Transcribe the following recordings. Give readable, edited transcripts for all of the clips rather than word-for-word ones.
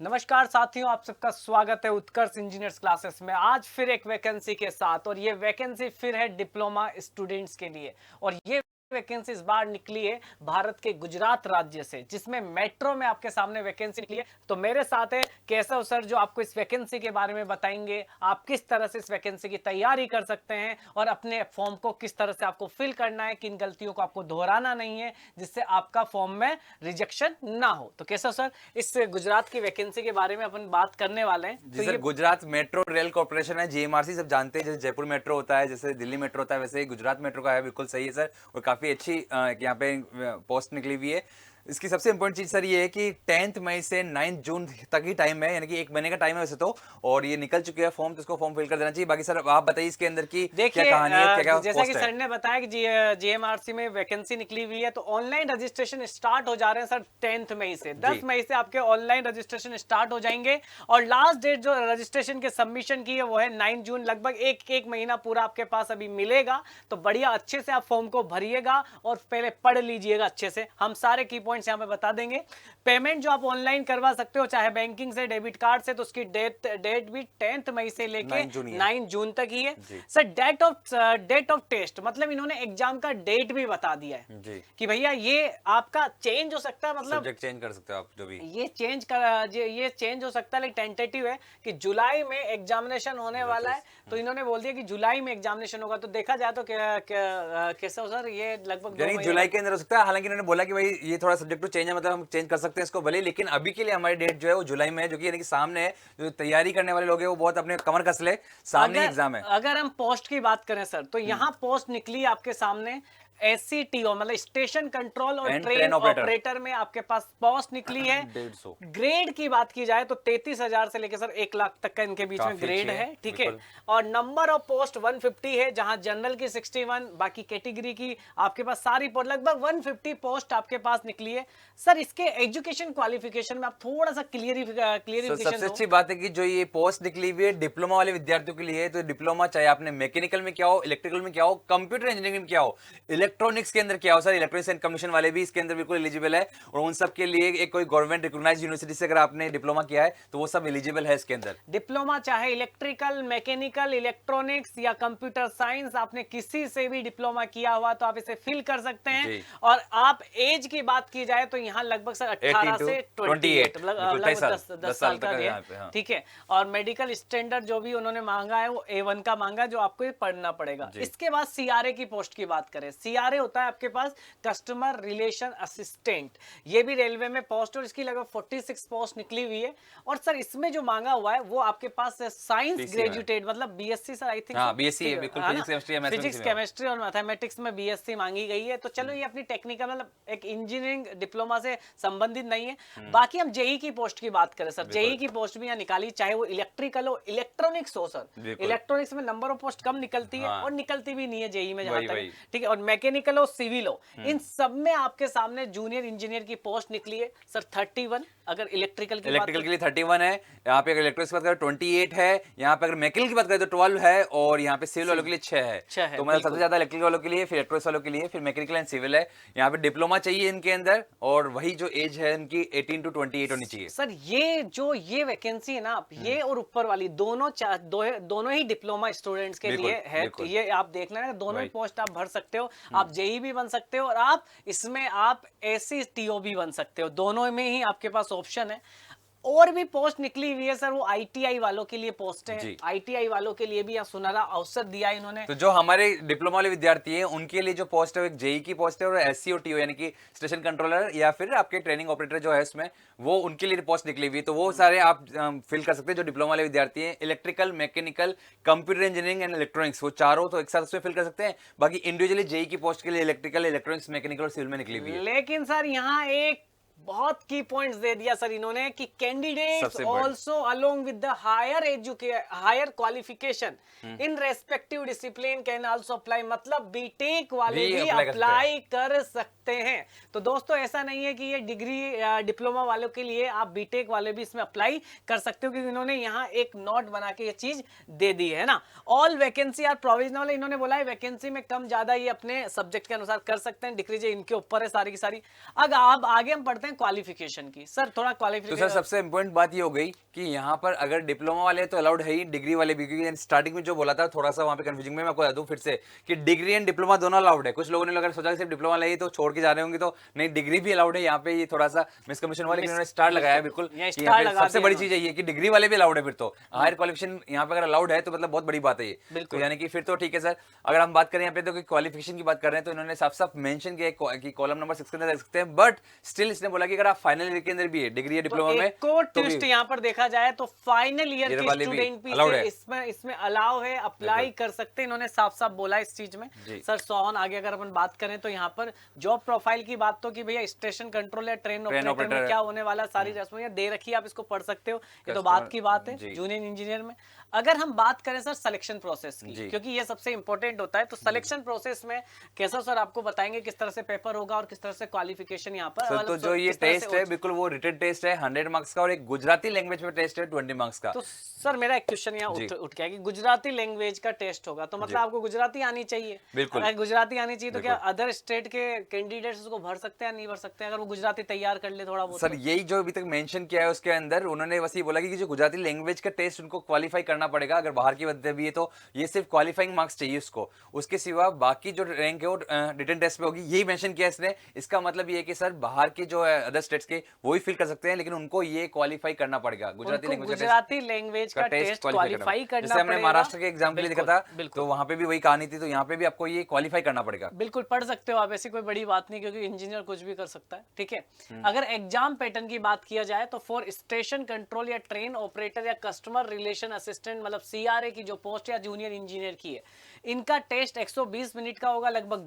नमस्कार साथियों, आप सबका स्वागत है उत्कर्ष इंजीनियर्स क्लासेस में। आज फिर एक वैकेंसी के साथ, और ये वैकेंसी फिर है डिप्लोमा स्टूडेंट्स के लिए। और ये वैकेंसी इस बार निकली है भारत के गुजरात राज्य से, जिसमें मेट्रो में आपके सामने वैकेंसी निकली है। तो मेरे साथ है केशव सर, जो आपको इस वैकेंसी के बारे में बताएंगे, आप किस तरह से इस वैकेंसी की तैयारी कर सकते हैं और अपने फॉर्म को किस तरह से आपको फिल करना है, किन गलतियों को आपको दोहराना नहीं है जिससे आपका फॉर्म में रिजेक्शन ना हो। तो केशव सर, इस गुजरात की वैकेंसी के बारे में अपन बात करने वाले हैं। जी तो सर, ये गुजरात मेट्रो रेल कॉर्पोरेशन है, जीएमआरसी सब जानते हैं। जैसे जयपुर मेट्रो होता है, जैसे दिल्ली मेट्रो होता है, वैसे ही गुजरात मेट्रो का है। बिल्कुल सही है सर, और काफी अच्छी यहाँ पे पोस्ट निकली हुई है। इसकी सबसे इंपॉर्टेंट चीज सर ये है कि 10 मई से 9 जून तक ही टाइम है, यानी कि 1 महीने का टाइम है वैसे तो। और ये निकल चुके हैं फॉर्म, तो इसको फॉर्म फिल कर देना चाहिए। बाकी सर आप बताइए इसके अंदर की क्या देखिए, कहानी है, क्या क्या जैसा कि पोस्ट है। सर ने बताया कि जीएमआरसी में वैकेंसी निकली हुई है, तो ऑनलाइन रजिस्ट्रेशन स्टार्ट हो जा रहे हैं सर 10 मई से। 10 मई से आपके ऑनलाइन रजिस्ट्रेशन स्टार्ट हो जाएंगे, और लास्ट डेट जो रजिस्ट्रेशन के सबमिशन की है वो है 9 जून। लगभग एक महीना पूरा आपके पास अभी मिलेगा। तो बढ़िया अच्छे से आप फॉर्म को भरिएगा और पहले पढ़ लीजिएगा अच्छे से। हम सारे की पॉइंट्स यहाँ पे बता देंगे। पेमेंट जो आप ऑनलाइन करवा सकते हो, चाहे बैंकिंग से, डेबिट कार्ड से, तो उसकी डेट भी 10 मई से लेके 9 जून तक ही है सर। डेट ऑफ टेस्ट मतलब इन्होंने एग्जाम का डेट भी बता दिया है जी, कि भैया ये आपका चेंज हो सकता है, मतलब सब्जेक्ट चेंज कर सकते हो आप जो भी। ये चेंज हो सकता है, लेकिन टेंटेटिव है कि जुलाई में एग्जामिनेशन होने वाला है। तो इन्होंने बोल दिया कि जुलाई में एग्जामिनेशन होगा। तो देखा जाए तो कैसे हो सर, ये लगभग 2 यानी महीने जुलाई के अंदर हो सकता है। हालांकि इन्होंने बोला कि भाई ये थोड़ा सब्जेक्ट टू चेंज है, मतलब हम चेंज कर सकते हैं इसको भले, लेकिन अभी के लिए हमारी डेट जो है वो जुलाई में है, जो कि यानी कि सामने है। जो तैयारी करने वाले लोग हैं वो बहुत अपने कमर कस ले, सामने एग्जाम है। अगर हम पोस्ट की बात करें सर, तो यहाँ पोस्ट निकली आपके सामने SCTO मतलब स्टेशन कंट्रोल और and train train operator operator में आपके पास पोस्ट निकली है। 150। ग्रेड की बात की जाए तो 33,000 से लेकर सर 1 लाख तक का इनके बीच में काफी ग्रेड अच्छी है, ठीक है। बिल्कुल। और नंबर ऑफ पोस्ट 150 है, जहां जनरल की 61, बाकी कैटेगरी की आपके पास सारी पोस्ट, लगभग 150 पोस्ट आपके पास निकली है सर। इसके एजुकेशन क्वालिफिकेशन में आप थोड़ा सा क्लियरिफिकेशन सबसे अच्छी बात है कि जो ये पोस्ट निकली हुई है डिप्लोमा वाले विद्यार्थियों के लिए है। तो डिप्लोमा चाहे आपने मैकेनिकल में क्या हो, इलेक्ट्रिकल में क्या हो, कंप्यूटर इंजीनियरिंग में क्या हो, इलेक्ट्रॉनिक्स के अंदर क्या हो सर, इलेक्ट्रॉनिक्स एंड कम्युनिकेशन वाले भी इसके अंदर बिल्कुल एलिजिबल है। और उन सब के लिए एक कोई गवर्नमेंट रिकॉग्नाइज्ड यूनिवर्सिटी से अगर आपने डिप्लोमा किया है तो वो सब एलिजिबल है इसके अंदर। डिप्लोमा चाहे इलेक्ट्रिकल, मैकेनिकल, इलेक्ट्रॉनिक्स या कंप्यूटर साइंस, आपने किसी से भी डिप्लोमा किया हुआ तो आप इसे फिल कर सकते हैं। और आप एज की बात की जाए तो यहाँ लगभग सर 18 से 28 लगभग 10 साल का है, ठीक है। और मेडिकल स्टैंडर्ड जो भी उन्होंने मांगा है वो A1 का मांगा है, जो आपको ये पढ़ना पड़ेगा। इसके बाद CRA की पोस्ट की बात करें, CRA होता है आपके पास कस्टमर रिलेशन असिस्टेंट। ये भी रेलवे में पोस्ट, और इसकी लगभग 46 पोस्ट निकली हुई है। और सर इसमें जो मांगा हुआ है वो आपके पास साइंस ग्रेजुएटेड मतलब BSc sir, I think BSc है बिल्कुल। फिजिक्स केमिस्ट्री और मैथमेटिक्स में BSc मांगी गई है। तो चलो ये अपनी टेक्निकल मतलब एक इंजीनियरिंग डिप्लोमा से संबंधित नहीं है। बाकी हम जेई की पोस्ट की बात करें सर, जेई की पोस्ट भी यहाँ निकाली, चाहे वो इलेक्ट्रिकल हो, इलेक्ट्रॉनिक्स हो सर। इलेक्ट्रॉनिक्स में नंबर ऑफ पोस्ट कम निकलती है और निकलती भी नहीं है जेई में जहां तक, ठीक है। और मैकेनिकल हो, सिविल हो, इन सब में आपके सामने जूनियर इंजीनियर की पोस्ट निकली है सर 31। अगर इलेक्ट्रिकल के लिए 31 है, यहाँ पे अगर इलेक्ट्रिक्स की बात करें 28 है, यहाँ पे अगर मैकेनिकल की बात करें तो 12 है, और यहाँ पे सिविल वालों के लिए 6 है। तो मतलब सबसे ज्यादा इलेक्ट्रिकल वालों के लिए, फिर इलेक्ट्रिक्स वालों के लिए, फिर मैकेनिकल एंड सिविल है। यहाँ पे डिप्लोमा चाहिए इनके अंदर, और वही जो एज है इनकी 18 to 28 होनी चाहिए सर। ये वैकेंसी है ना, आप ये और ऊपर वाली दोनों ही डिप्लोमा स्टूडेंट्स के लिए है। तो ये आप देखना है, दोनों ही पोस्ट आप भर सकते हो। आप जेई भी बन सकते हो, और आप इसमें आप SCTO भी बन सकते हो। दोनों में ही आपके पास ऑप्शन है। और भी पोस्ट निकली हुई है सर, वो ITI वालों के लिए पोस्ट है। ITI वालों के लिए भी यहाँ सुनहरा अवसर दिया है इन्होंने। तो जो हमारे डिप्लोमा वाले विद्यार्थी हैं उनके लिए जो पोस्ट है, एक जेई की पोस्ट है, और SCOTO यानी कि स्टेशन कंट्रोलर या फिर आपके ट्रेनिंग ऑपरेटर जो है उसमें, वो उनके लिए पोस्ट निकली हुई है। तो वो सारे आप फिल कर सकते हैं जो डिप्लोमा वाले विद्यार्थी हैं। Electrical, mechanical, computer engineering and electronics, वो चारों तो एक साथ उसमें फिल कर सकते हैं। बाकी इंडिविजुअली जेई की पोस्ट के लिए इलेक्ट्रिकल, इलेक्ट्रॉनिक्स, मैकेनिकल और सिविल में निकली हुई है। लेकिन सर यहाँ एक बहुत की पॉइंट्स दे दिया सर इन्होंने कि candidates also along with the higher qualification in respective discipline can also apply, मतलब बीटेक वाले भी अप्लाई कर सकते हैं। तो दोस्तों ऐसा नहीं है कि ये डिग्री डिप्लोमा वालों के लिए, आप बीटेक वाले भी इसमें अप्लाई कर सकते हो, क्योंकि इन्होंने यहाँ एक नोट बना के ये चीज दे दी है ना। ऑल वैकेंसी आर प्रोविजनल, इन्होंने बोला है वैकेंसी में कम ज्यादा ये अपने सब्जेक्ट के अनुसार कर सकते हैं। डिग्री जो इनके ऊपर है सारी की सारी। अब आगे हम पढ़ते हैं हैं क्वालिफिकेशन की। सर थोड़ा तो क्वालिफिकेशन। सर सबसे इम्पोर्टेंट बात ये हो गई कि यहाँ पर अगर डिप्लोमा वाले तो अलाउड है ही, डिग्री वाले भी, क्योंकि स्टार्टिंग में जो बोला था थोड़ा सा वहाँ पे कंफ्यूजिंग में, मैं आपको बता दूं फिर से कि डिग्री एंड डिप्लोमा दोनों अलाउड है। कुछ लोगों ने अगर सोचा कि सिर्फ डिप्लोमा ले तो छोड़ के जा रहे होंगे, तो नहीं, डिग्री भी अलाउड है। यहाँ पे ये थोड़ा सा मिसकम्युनिकेशन हुआ, लेकिन उन्होंने स्टार लगाया है बिल्कुल यहाँ कि यहाँ स्टार पे लगा सबसे दिया बड़ी उन्होंने। चीज है ये कि डिग्री वाले भी अलाउड है। फिर तो हायर क्वालिफिकेशन यहाँ पे अगर अलाउड है तो मतलब बहुत बड़ी बात है ये। तो बिल्कुल। यानी कि फिर तो ठीक है सर। अगर हम बात करें यहाँ पे तो क्वालिफिकेशन की बात कर रहे हैं, तो इन्होंने साफ साफ मेंशन किया है कि कॉलम नंबर 6 के अंदर देख सकते हैं, बट स्टिल इसने बोला कि अगर आप फाइनल ईयर के अंदर भी है, डिग्री या डिप्लोमा में, एक और तो ट्विस्ट यहाँ पर देखा जाए तो फाइनल ईयर ये के वाले भी स्टूडेंट भी allowed है। इसमें अलाउ है, अप्लाई कर सकते हैं। इन्होंने साफ साफ बोला इस चीज में। जी। सर सोहन आगे अगर अपन बात करें तो यहाँ पर जॉब प्रोफाइल की बात तो कि भैया स्टेशन कंट्रोल या ट्रेन ऑपरेटर में क्या होने वाला, सारी रस्में दे रखी है, आप इसको पढ़ सकते हो। ये तो बात की बात है जूनियर इंजीनियर में। अगर हम बात करें सर सिलेक्शन प्रोसेस की, क्योंकि ये सबसे इंपॉर्टेंट होता है, तो सिलेक्शन प्रोसेस में कैसा सर आपको बताएंगे किस तरह से पेपर होगा और किस तरह से क्वालिफिकेशन यहाँ पर। सर तो जो ये टेस्ट है बिल्कुल वो रिटन टेस्ट है 100 मार्क्स का, और एक गुजराती लैंग्वेज में टेस्ट है 20 मार्क्स का। तो सर मेरा एक क्वेश्चन यहाँ उठ गया कि गुजराती लैंग्वेज का टेस्ट होगा, तो मतलब आपको गुजराती आनी चाहिए। बिल्कुल। अगर गुजराती आनी चाहिए तो क्या अदर स्टेट के कैंडिडेट्स उसको भर सकते हैं, नहीं भर सकते हैं, अगर वो गुजराती तैयार कर ले थोड़ा बहुत? सर यही जो अभी तक मेंशन किया है उसके अंदर उन्होंने बस ये बोला कि जो गुजराती लैंग्वेज का टेस्ट उनको क्वालिफाई करना पड़ेगा। अगर बाहर की बंदे भी है तो ये सिर्फ क्वालिफाइंग मार्क्स चाहिए उसको, उसके सिवा बाकी जो रैंक है वो रिटन टेस्ट पे होगी, यही मेंशन किया इसने। इसका मतलब ये है कि सर बाहर के जो है अदर स्टेट्स के वो ही फिल कर सकते हैं, लेकिन उनको ये क्वालिफाई करना पड़ेगा गुजराती लैंग्वेज का टेस्ट क्वालिफाई करना जैसे हमने पड़ेगा। महाराष्ट्र के एग्जाम के लिए देखा था, तो वहां पे भी वही कहानी थी, तो यहाँ पे भी आपको ये क्वालिफाई करना पड़ेगा। बिल्कुल पढ़ सकते हो आप, ऐसी कोई बड़ी बात नहीं, क्योंकि इंजीनियर कुछ भी कर सकता है। ठीक है। अगर एग्जाम पैटर्न की बात किया जाए तो फॉर स्टेशन कंट्रोल या ट्रेन ऑपरेटर या कस्टमर रिलेशन असिस्टेंट, मतलब सीआरए की जो पोस्ट या जूनियर इंजीनियर की है, इनका टेस्ट 120 मिनट का होगा, लगभग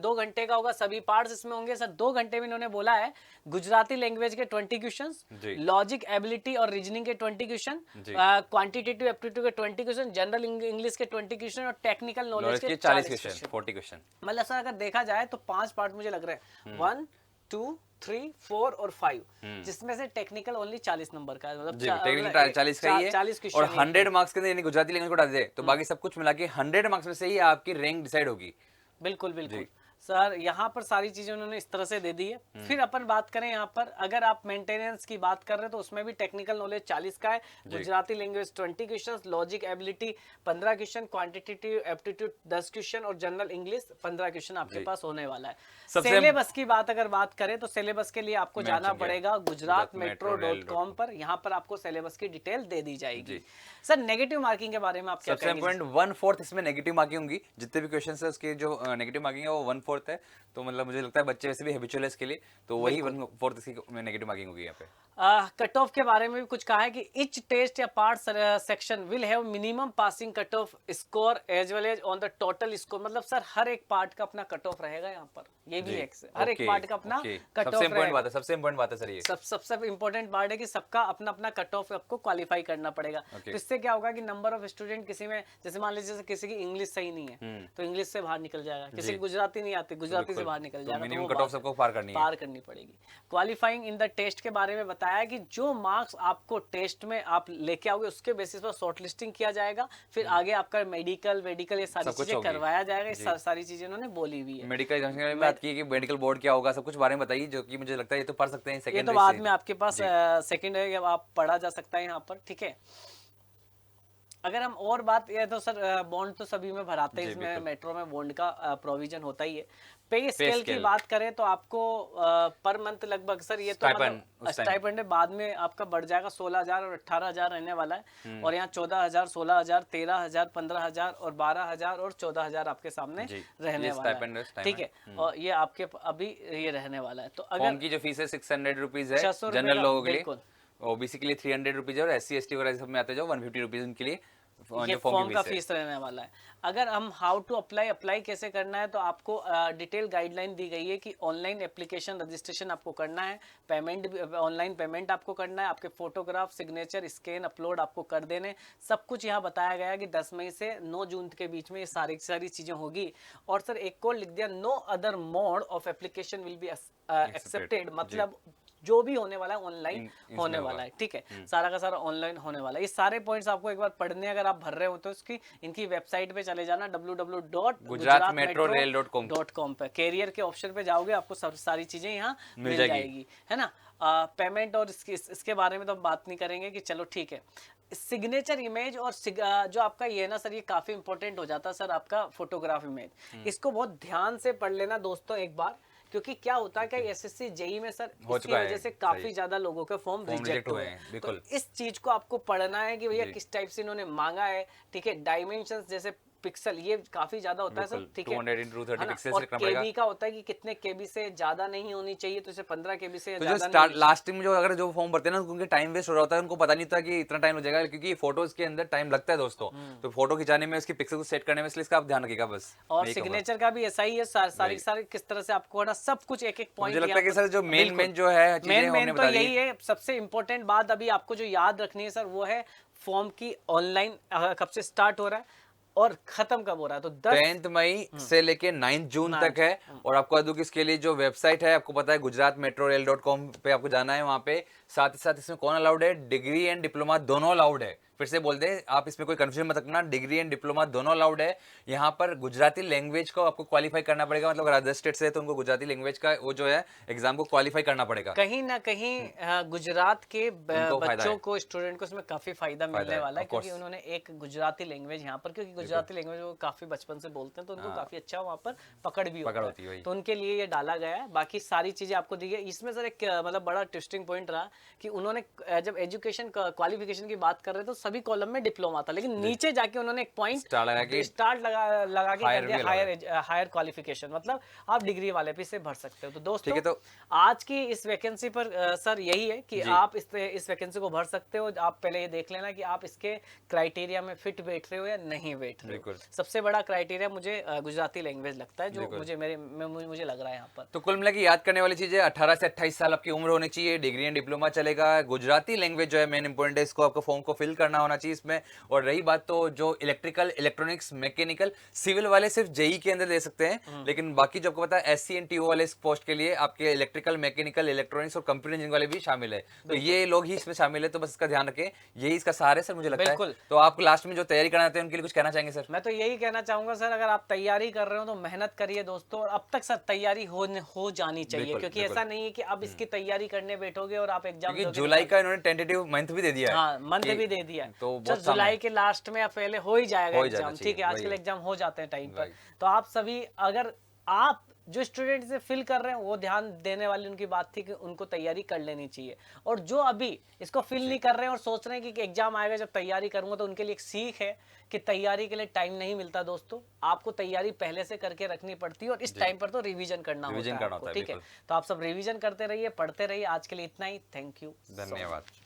2 घंटे का होगा। सभी पार्ट्स इसमें होंगे सर। 2 घंटे में इन्होंने बोला है गुजराती लैंग्वेज के 20 क्वेश्चंस, लॉजिक एबिलिटी और रीजनिंग के 20 क्वेश्चन, क्वांटिटेटिव एप्टीट्यूड के 20 क्वेश्चन, जनरल इंग्लिश के 20 क्वेश्चन और टेक्निकल नॉलेज के 40 क्वेश्चन, 40 क्वेश्चन। मतलब सर अगर देखा जाए तो 5 पार्ट मुझे लग रहे हैं, 1 2 3 4 और 5, जिसमें से टेक्निकल ओनली 40 नंबर का है, मतलब टेक्निकल 40 का ही है, 40 क्वेश्चन, और 100 मार्क्स के अंदर यानी गुजराती लैंग्वेज को डाल दे तो बाकी सब कुछ मिला के 100 मार्क्स में से ही आपकी रैंक डिसाइड होगी। बिल्कुल बिल्कुल सर, यहाँ पर सारी चीजें उन्होंने इस तरह से दे दी है। फिर अपन बात करें यहाँ पर, अगर आप मेंटेनेंस की बात कर रहे हैं तो उसमें भी टेक्निकल नॉलेज 40 का है, Gujarati language 20 question, logic ability 15 question, quantitative aptitude 10 question और जनरल इंग्लिश 15 क्वेश्चन आपके पास होने वाला है। सिलेबस की बात अगर बात करें तो सिलेबस के लिए आपको जाना पड़ेगा gujaratmetro.com पर, यहाँ पर आपको सिलेबस की डिटेल दे दी जाएगी। सर नेगेटिव मार्किंग के बारे में आप क्या कहेंगे? सबसे इम्पोर्टेंट 1/4 इसमें नेगेटिव मार्किंग होंगी। जितने भी क्वेश्चन है उसके जो नेगेटिव मार्किंग है वो 1/4 है, तो मतलब मुझे लगता है बच्चे वैसे भी हैबिचुअल है इसके लिए, तो वही 1/4 इसकी नेगेटिव मार्किंग होगी यहाँ पे। कट ऑफ के बारे में भी कुछ कहा है कि इच टेस्ट या part section will have minimum passing cut off score as well as on the total score, मतलब सर हर एक पार्ट का अपना कट ऑफ रहेगा यहाँ पर, ये भी है हर एक पार्ट का अपना कट ऑफ रहेगा। सबसे इम्पोर्टेंट बात है सर ये, सबसे इम्पोर्टेंट पार्ट है कि सबका अपना अपना कट ऑफ आपको क्वालिफाई करना पड़ेगा। तो इससे क्या होगा कि नंबर ऑफ स्टूडेंट किसी में, जैसे मान लीजिए किसी की इंग्लिश सही नहीं है तो इंग्लिश से बाहर निकल जाएगा, किसी की गुजराती नहीं आती गुजराती से बाहर निकल जाएगा, मिनिमम कट ऑफ सबको पार करनी पड़ेगी। क्वालिफाइंग इन द टेस्ट के बारे में बताया कि जो मार्क्स आपको टेस्ट में आप लेके आओगे उसके बेसिस पर शॉर्टलिस्टिंग किया जाएगा, फिर आगे आपका मेडिकल ये सारी चीजें करवाया जाएगा। ये सारी चीजें उन्होंने बोली हुई है। मेडिकल एग्जामिनेशन में बात की कि मेडिकल बोर्ड क्या होगा, सब कुछ बारे में बताइए, जो कि मुझे लगता है ये तो पढ़ सकते हैं सेकंडरी से। ये तो बाद में आपके पास सेकंडरी आप पढ़ा जा सकता है यहाँ पर। ठीक है। अगर हम और बात, ये तो सर बॉन्ड तो सभी में भराते हैं, इसमें मेट्रो में बॉन्ड का प्रोविजन होता ही है। पे स्केल की बात करें तो आपको पर मंथ लगभग सर ये तो स्टाइपेंड बाद में आपका बढ़ जाएगा 16,000 और 18,000 रहने वाला है, और यहाँ 14,000 16,000 13,000 15,000 और 12,000 और 14,000 आपके सामने रहने वाला है। ठीक है, और ये आपके अभी ये रहने वाला है। तो अगर की जो फीस है 600 रुपीज है जनरल लोगों के लिए, ओबीसी के लिए 300 रुपीज है, और SC ST वगैरह सब में आते हैं जो 150 रुपीज उनके लिए ये फॉर्म का फीस रहने वाला है। अगर हम हाउ टू अप्लाई कैसे करना है तो आपको डिटेल गाइडलाइन दी गई है कि ऑनलाइन एप्लीकेशन रजिस्ट्रेशन आपको करना है, पेमेंट ऑनलाइन पेमेंट आपको करना है, आपके फोटोग्राफ सिग्नेचर स्कैन अपलोड आपको कर देने, सब कुछ यहाँ बताया गया है कि 10 मई से 9 जून के बीच में ये सारी चीजें होगी। और सर एक कोड लिख दिया, no other mode of application will be accepted, मतलब जो भी होने वाला है ऑनलाइन इसमें होने होगा। वाला है, ठीक है, सारा का सारा ऑनलाइन होने वाला है। ये सारे पॉइंट्स आपको एक बार पढ़ने अगर आप भर रहे हो तो इसकी इनकी वेबसाइट पे चले जाना gujaratmetrorail.com www.gujaratmetro.com पे कैरियर के ऑप्शन पे जाओगे, आपको सब सारी चीजें यहाँ मिल जाएगी। जाएगी, है ना। पेमेंट और इसके बारे में तो हम बात नहीं करेंगे कि चलो ठीक है। सिग्नेचर इमेज और जो आपका ये है ना सर, ये काफी इंपॉर्टेंट हो जाता है सर आपका फोटोग्राफ इमेज। इसको बहुत ध्यान से पढ़ लेना दोस्तों एक बार, क्योंकि क्या होता है कि एसएससी जेई में सर हो इसकी चुका है, वजह से सही। काफी ज्यादा लोगों के फॉर्म रिजेक्ट हुए हैं। बिल्कुल। तो इस चीज को आपको पढ़ना है कि भैया जी। किस टाइप से इन्होंने मांगा है, ठीक है। डायमेंशंस जैसे पिक्सल ये काफी ज्यादा होता है सर, बिल्कुल, ठीक है। 200 into 230 है ना? पिक्सेल्स और लिखना पड़ेगा। केबी का होता है कि कितने केबी से ज्यादा नहीं होनी चाहिए, तो इसे 15 केबी से तो जो ज्यादा नहीं स्टार्ट होनी लास्ट में जो अगर जो फॉर्म भरते हैं ना उनके टाइम वेस्ट हो रहा होता है, उनको पता नहीं होता कि इतना टाइम हो जाएगा, क्योंकि फोटोज के अंदर टाइम लगता है दोस्तों। तो फोटो खिंचाने में उसकी पिक्सल को सेट करने में, इसलिए इसका आप ध्यान रखिएगा बस। और यही कहूंगा। सिग्नेचर का भी ऐसा ही है, सारी सारी किस तरह से आपको है ना सब कुछ एक एक पॉइंट। मुझे लगता है कि सर जो मेन जो है चीजें हमने मेन तो बता दी। यही है, सबसे इंपॉर्टेंट बात अभी आपको जो याद रखनी है सर वो है फॉर्म की ऑनलाइन कब से स्टार्ट हो रहा है और खत्म कब हो रहा है। तो 10 मई से लेके 9 जून तक है। और आपको बता दूं कि इसके लिए जो वेबसाइट है आपको पता है gujaratmetrorail.com पे आपको जाना है। वहां पे साथ ही साथ इसमें कौन अलाउड है, डिग्री एंड डिप्लोमा दोनों अलाउड है। फिर से बोल दे आप, इसमें कोई कंफ्यूजन मत रखना, डिग्री एंड डिप्लोमा दोनों अलाउड है। यहाँ पर गुजराती लैंग्वेज को आपको क्वालिफाई करना पड़ेगा, मतलब अगर अदर स्टेट से है तो उनको गुजराती लैंग्वेज का वो जो है एग्जाम को क्वालिफाई करना पड़ेगा। कहीं ना कहीं गुजरात के उनको फायदा बच्चों है। को, स्टूडेंट को इसमें काफी फायदा मिलने है, वाला है, of course। क्योंकि उन्होंने एक गुजराती लैंग्वेज यहाँ पर, क्योंकि गुजराती लैंग्वेज वो काफी बचपन से बोलते हैं तो उनको काफी अच्छा वहाँ पर पकड़ भी पकड़ होता होती है, है। वही। तो उनके लिए ये डाला गया है, बाकी सारी चीजें आपको दी गई। इसमें सर एक मतलब बड़ा ट्विस्टिंग पॉइंट रहा कि उन्होंने जब एजुकेशन क्वालिफिकेशन की बात कर रहे थे तो सभी कॉलम में डिप्लोमा था, लेकिन नीचे जाके उन्होंने एक पॉइंट स्टार लगा के लगा के higher कर भी दिया, लगा हायर क्वालिफिकेशन, मतलब आप डिग्री वाले भी से भर सकते हो। तो दोस्तों ठीक है, तो आज की इस वैकेंसी पर सर यही है कि आप इस वैकेंसी को भर सकते हो। आप पहले ये देख लेना कि आप इसके क्राइटेरिया में फिट बैठ रहे हो या नहीं बैठ रहे हो। सबसे बड़ा क्राइटेरिया मुझे गुजराती लैंग्वेज लगता है, जो मुझे लग रहा है यहाँ पर। तो कुल मिला के याद करने वाली चीज है, 18 से 28 साल आपकी उम्र होनी चाहिए, डिग्री एंड डिप्लोमा चलेगा, गुजराती लैंग्वेज जो है मेन इंपॉर्टेंट है, इसको आपको फॉर्म को फिल करना होना चाहिए इसमें। और रही बात तो जो इलेक्ट्रिकल, इलेक्ट्रॉनिक्स, मैकेनिकल, सिविल वाले सिर्फ जेई के अंदर दे सकते हैं, लेकिन बाकी जो आपको पता है एससी एंड टीओ वाले इस पोस्ट के लिए आपके इलेक्ट्रिकल, मैकेनिकल, इलेक्ट्रॉनिक्स और कंप्यूटर इंजीनियरिंग वाले भी शामिल है। तो ये लोग ही इसमें शामिल है, तो बस इसका ध्यान रखें, यही इसका सहारा है सर मुझे लगता है। तो आप लास्ट में जो तैयारी करना चाहते हैं उनके लिए कुछ कहना चाहेंगे सर? मैं तो यही कहना चाहूंगा सर, अगर आप तैयारी कर रहे हो तो मेहनत करिए दोस्तों, और अब तक सर तैयारी हो जानी चाहिए, क्योंकि ऐसा नहीं है कि अब इसकी तैयारी करने बैठोगे और आप एग्जाम क्योंकि जुलाई का इन्होंने टेंटेटिव मंथ भी दे दिया है। हाँ, मंथ भी दे दिया है, तो तो जुलाई के लास्ट में या पहले हो ही जाएगा एग्जाम, ठीक है। वही आजकल है। एग्जाम हो जाते हैं टाइम पर। तो आप सभी, अगर आप जो स्टूडेंट से फिल कर रहे हैं वो ध्यान देने वाली उनकी बात थी कि उनको तैयारी कर लेनी चाहिए, और जो अभी इसको फिल नहीं कर रहे हैं और सोच रहे हैं कि एग्जाम आएगा जब तैयारी करूंगा, तो उनके लिए एक सीख है कि तैयारी के लिए टाइम नहीं मिलता दोस्तों, आपको तैयारी पहले से करके रखनी पड़ती है, और इस टाइम पर तो रिवीजन करना होता है आपको, ठीक है। तो आप सब रिवीजन करते रहिए, पढ़ते रहिए। आज के लिए इतना ही, थैंक यू, धन्यवाद।